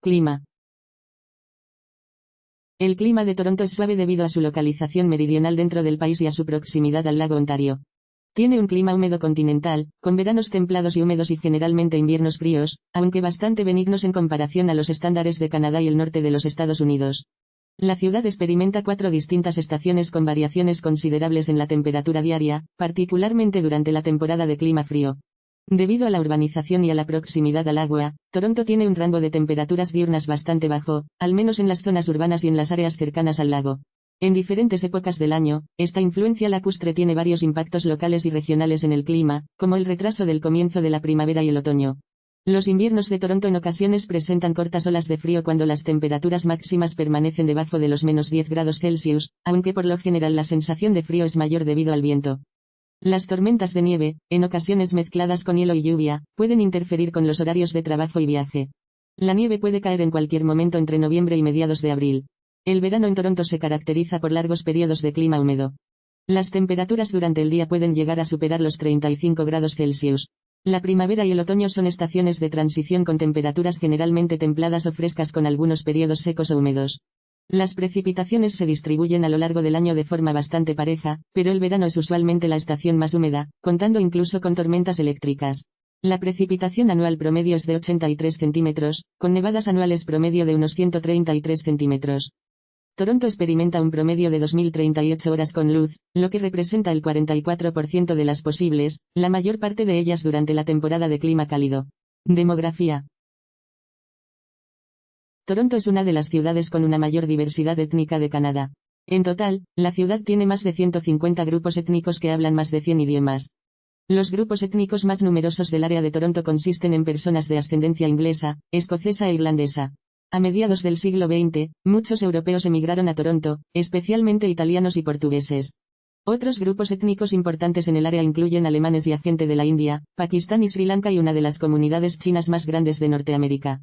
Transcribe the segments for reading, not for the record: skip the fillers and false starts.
Clima. El clima de Toronto es suave debido a su localización meridional dentro del país y a su proximidad al lago Ontario. Tiene un clima húmedo continental, con veranos templados y húmedos y generalmente inviernos fríos, aunque bastante benignos en comparación a los estándares de Canadá y el norte de los Estados Unidos. La ciudad experimenta 4 distintas estaciones con variaciones considerables en la temperatura diaria, particularmente durante la temporada de clima frío. Debido a la urbanización y a la proximidad al agua, Toronto tiene un rango de temperaturas diurnas bastante bajo, al menos en las zonas urbanas y en las áreas cercanas al lago. En diferentes épocas del año, esta influencia lacustre tiene varios impactos locales y regionales en el clima, como el retraso del comienzo de la primavera y el otoño. Los inviernos de Toronto en ocasiones presentan cortas olas de frío cuando las temperaturas máximas permanecen debajo de los -10 grados Celsius, aunque por lo general la sensación de frío es mayor debido al viento. Las tormentas de nieve, en ocasiones mezcladas con hielo y lluvia, pueden interferir con los horarios de trabajo y viaje. La nieve puede caer en cualquier momento entre noviembre y mediados de abril. El verano en Toronto se caracteriza por largos periodos de clima húmedo. Las temperaturas durante el día pueden llegar a superar los 35 grados Celsius. La primavera y el otoño son estaciones de transición con temperaturas generalmente templadas o frescas con algunos periodos secos o húmedos. Las precipitaciones se distribuyen a lo largo del año de forma bastante pareja, pero el verano es usualmente la estación más húmeda, contando incluso con tormentas eléctricas. La precipitación anual promedio es de 83 centímetros, con nevadas anuales promedio de unos 133 centímetros. Toronto experimenta un promedio de 2038 horas con luz, lo que representa el 44% de las posibles, la mayor parte de ellas durante la temporada de clima cálido. Demografía. Toronto es una de las ciudades con una mayor diversidad étnica de Canadá. En total, la ciudad tiene más de 150 grupos étnicos que hablan más de 100 idiomas. Los grupos étnicos más numerosos del área de Toronto consisten en personas de ascendencia inglesa, escocesa e irlandesa. A mediados del siglo XX, muchos europeos emigraron a Toronto, especialmente italianos y portugueses. Otros grupos étnicos importantes en el área incluyen alemanes y gente de la India, Pakistán y Sri Lanka y una de las comunidades chinas más grandes de Norteamérica.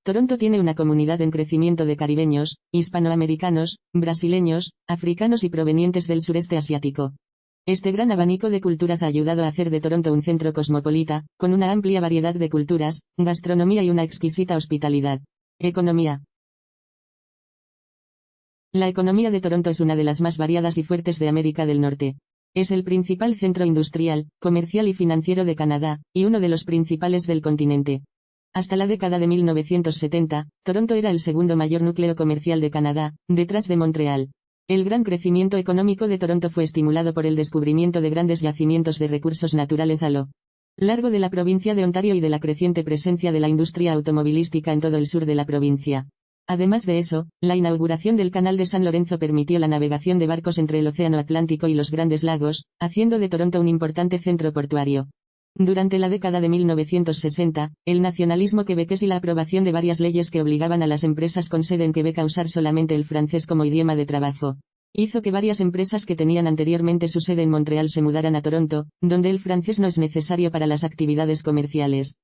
Toronto tiene una comunidad en crecimiento de caribeños, hispanoamericanos, brasileños, africanos y provenientes del sureste asiático. Este gran abanico de culturas ha ayudado a hacer de Toronto un centro cosmopolita, con una amplia variedad de culturas, gastronomía y una exquisita hospitalidad. Economía. La economía de Toronto es una de las más variadas y fuertes de América del Norte. Es el principal centro industrial, comercial y financiero de Canadá, y uno de los principales del continente. Hasta la década de 1970, Toronto era el segundo mayor núcleo comercial de Canadá, detrás de Montreal. El gran crecimiento económico de Toronto fue estimulado por el descubrimiento de grandes yacimientos de recursos naturales a lo largo de la provincia de Ontario y de la creciente presencia de la industria automovilística en todo el sur de la provincia. Además de eso, la inauguración del Canal de San Lorenzo permitió la navegación de barcos entre el Océano Atlántico y los Grandes Lagos, haciendo de Toronto un importante centro portuario. Durante la década de 1960, el nacionalismo quebequés y la aprobación de varias leyes que obligaban a las empresas con sede en Quebec a usar solamente el francés como idioma de trabajo, hizo que varias empresas que tenían anteriormente su sede en Montreal se mudaran a Toronto, donde el francés no es necesario para las actividades comerciales.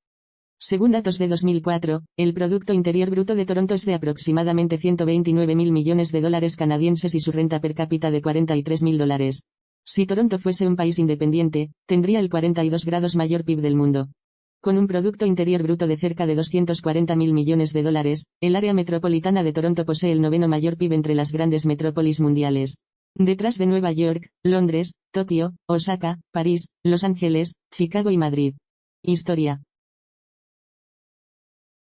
Según datos de 2004, el Producto Interior Bruto de Toronto es de aproximadamente $129.000 millones canadienses y su renta per cápita de $43.000. Si Toronto fuese un país independiente, tendría el 42 grados mayor PIB del mundo. Con un Producto Interior Bruto de cerca de $240.000 millones, el área metropolitana de Toronto posee el noveno mayor PIB entre las grandes metrópolis mundiales. Detrás de Nueva York, Londres, Tokio, Osaka, París, Los Ángeles, Chicago y Madrid. Historia.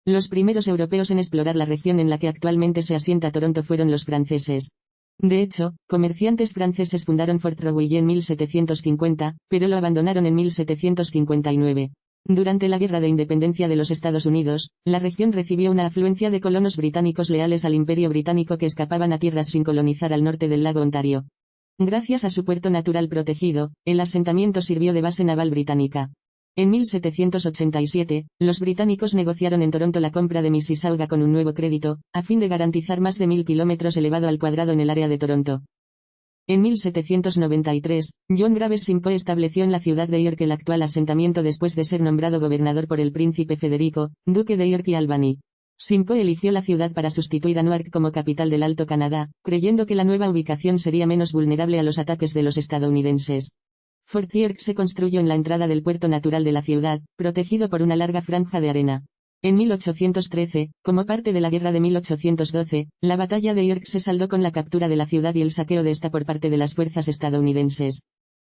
Los primeros europeos en explorar la región en la que actualmente se asienta Toronto fueron los franceses. De hecho, comerciantes franceses fundaron Fort Rouillé en 1750, pero lo abandonaron en 1759. Durante la Guerra de Independencia de los Estados Unidos, la región recibió una afluencia de colonos británicos leales al Imperio Británico que escapaban a tierras sin colonizar al norte del lago Ontario. Gracias a su puerto natural protegido, el asentamiento sirvió de base naval británica. En 1787, los británicos negociaron en Toronto la compra de Mississauga con un nuevo crédito, a fin de garantizar más de 1000 kilómetros elevado al cuadrado en el área de Toronto. En 1793, John Graves Simcoe estableció en la ciudad de York el actual asentamiento después de ser nombrado gobernador por el príncipe Federico, duque de York y Albany. Simcoe eligió la ciudad para sustituir a Newark como capital del Alto Canadá, creyendo que la nueva ubicación sería menos vulnerable a los ataques de los estadounidenses. Fort York se construyó en la entrada del puerto natural de la ciudad, protegido por una larga franja de arena. En 1813, como parte de la Guerra de 1812, la batalla de York se saldó con la captura de la ciudad y el saqueo de esta por parte de las fuerzas estadounidenses.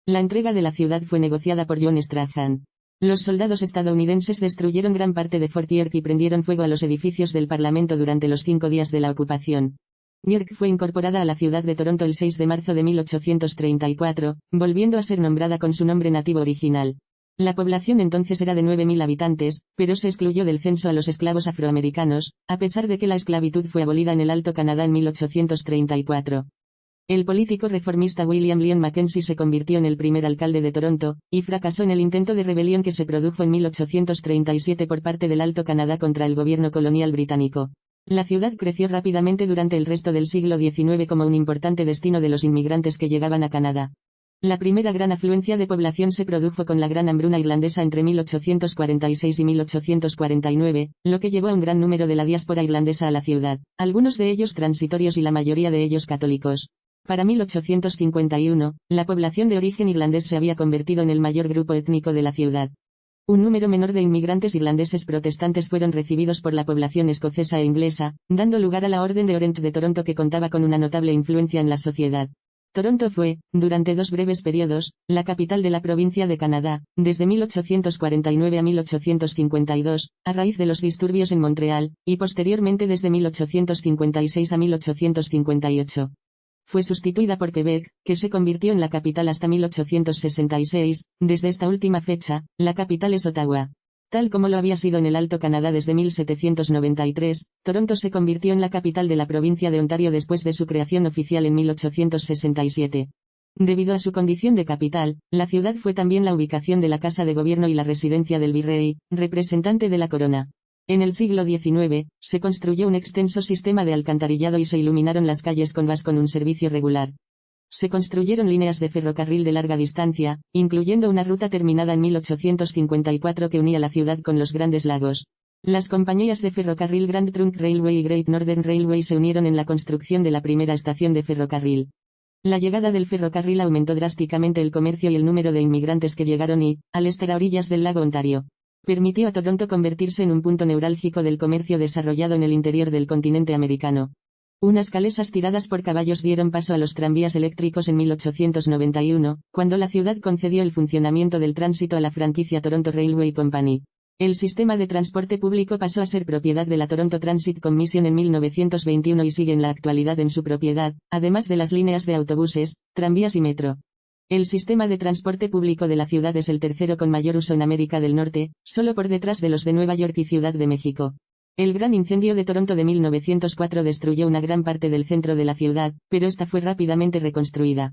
La entrega de la ciudad fue negociada por John Strahan. Los soldados estadounidenses destruyeron gran parte de Fort York y prendieron fuego a los edificios del Parlamento durante los 5 días de la ocupación. York fue incorporada a la ciudad de Toronto el 6 de marzo de 1834, volviendo a ser nombrada con su nombre nativo original. La población entonces era de 9.000 habitantes, pero se excluyó del censo a los esclavos afroamericanos, a pesar de que la esclavitud fue abolida en el Alto Canadá en 1834. El político reformista William Lyon Mackenzie se convirtió en el primer alcalde de Toronto, y fracasó en el intento de rebelión que se produjo en 1837 por parte del Alto Canadá contra el gobierno colonial británico. La ciudad creció rápidamente durante el resto del siglo XIX como un importante destino de los inmigrantes que llegaban a Canadá. La primera gran afluencia de población se produjo con la Gran Hambruna Irlandesa entre 1846 y 1849, lo que llevó a un gran número de la diáspora irlandesa a la ciudad, algunos de ellos transitorios y la mayoría de ellos católicos. Para 1851, la población de origen irlandés se había convertido en el mayor grupo étnico de la ciudad. Un número menor de inmigrantes irlandeses protestantes fueron recibidos por la población escocesa e inglesa, dando lugar a la Orden de Orange de Toronto que contaba con una notable influencia en la sociedad. Toronto fue, durante 2 breves periodos, la capital de la provincia de Canadá, desde 1849 a 1852, a raíz de los disturbios en Montreal, y posteriormente desde 1856 a 1858. Fue sustituida por Quebec, que se convirtió en la capital hasta 1866, desde esta última fecha, la capital es Ottawa. Tal como lo había sido en el Alto Canadá desde 1793, Toronto se convirtió en la capital de la provincia de Ontario después de su creación oficial en 1867. Debido a su condición de capital, la ciudad fue también la ubicación de la Casa de Gobierno y la residencia del virrey, representante de la corona. En el siglo XIX, se construyó un extenso sistema de alcantarillado y se iluminaron las calles con gas con un servicio regular. Se construyeron líneas de ferrocarril de larga distancia, incluyendo una ruta terminada en 1854 que unía la ciudad con los Grandes Lagos. Las compañías de ferrocarril Grand Trunk Railway y Great Northern Railway se unieron en la construcción de la primera estación de ferrocarril. La llegada del ferrocarril aumentó drásticamente el comercio y el número de inmigrantes que llegaron y, al estar a orillas del lago Ontario, permitió a Toronto convertirse en un punto neurálgico del comercio desarrollado en el interior del continente americano. Unas calesas tiradas por caballos dieron paso a los tranvías eléctricos en 1891, cuando la ciudad concedió el funcionamiento del tránsito a la franquicia Toronto Railway Company. El sistema de transporte público pasó a ser propiedad de la Toronto Transit Commission en 1921 y sigue en la actualidad en su propiedad, además de las líneas de autobuses, tranvías y metro. El sistema de transporte público de la ciudad es el tercero con mayor uso en América del Norte, solo por detrás de los de Nueva York y Ciudad de México. El gran incendio de Toronto de 1904 destruyó una gran parte del centro de la ciudad, pero esta fue rápidamente reconstruida.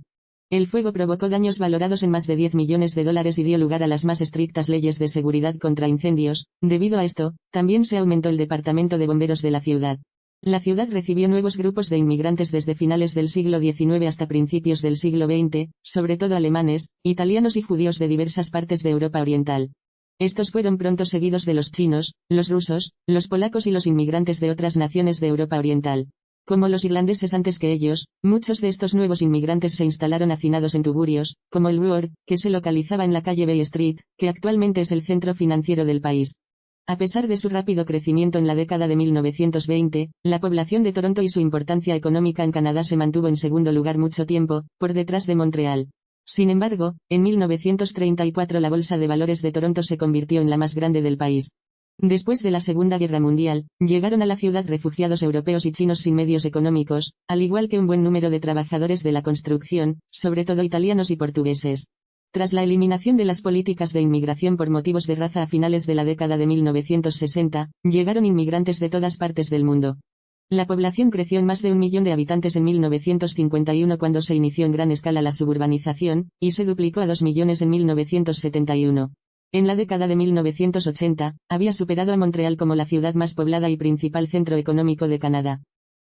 El fuego provocó daños valorados en más de $10 millones y dio lugar a las más estrictas leyes de seguridad contra incendios. Debido a esto, también se aumentó el departamento de bomberos de la ciudad. La ciudad recibió nuevos grupos de inmigrantes desde finales del siglo XIX hasta principios del siglo XX, sobre todo alemanes, italianos y judíos de diversas partes de Europa Oriental. Estos fueron pronto seguidos de los chinos, los rusos, los polacos y los inmigrantes de otras naciones de Europa Oriental. Como los irlandeses antes que ellos, muchos de estos nuevos inmigrantes se instalaron hacinados en tugurios, como el Ward, que se localizaba en la calle Bay Street, que actualmente es el centro financiero del país. A pesar de su rápido crecimiento en la década de 1920, la población de Toronto y su importancia económica en Canadá se mantuvo en segundo lugar mucho tiempo, por detrás de Montreal. Sin embargo, en 1934 la Bolsa de Valores de Toronto se convirtió en la más grande del país. Después de la Segunda Guerra Mundial, llegaron a la ciudad refugiados europeos y chinos sin medios económicos, al igual que un buen número de trabajadores de la construcción, sobre todo italianos y portugueses. Tras la eliminación de las políticas de inmigración por motivos de raza a finales de la década de 1960, llegaron inmigrantes de todas partes del mundo. La población creció en más de 1 millón de habitantes en 1951 cuando se inició en gran escala la suburbanización, y se duplicó a 2 millones en 1971. En la década de 1980, había superado a Montreal como la ciudad más poblada y principal centro económico de Canadá.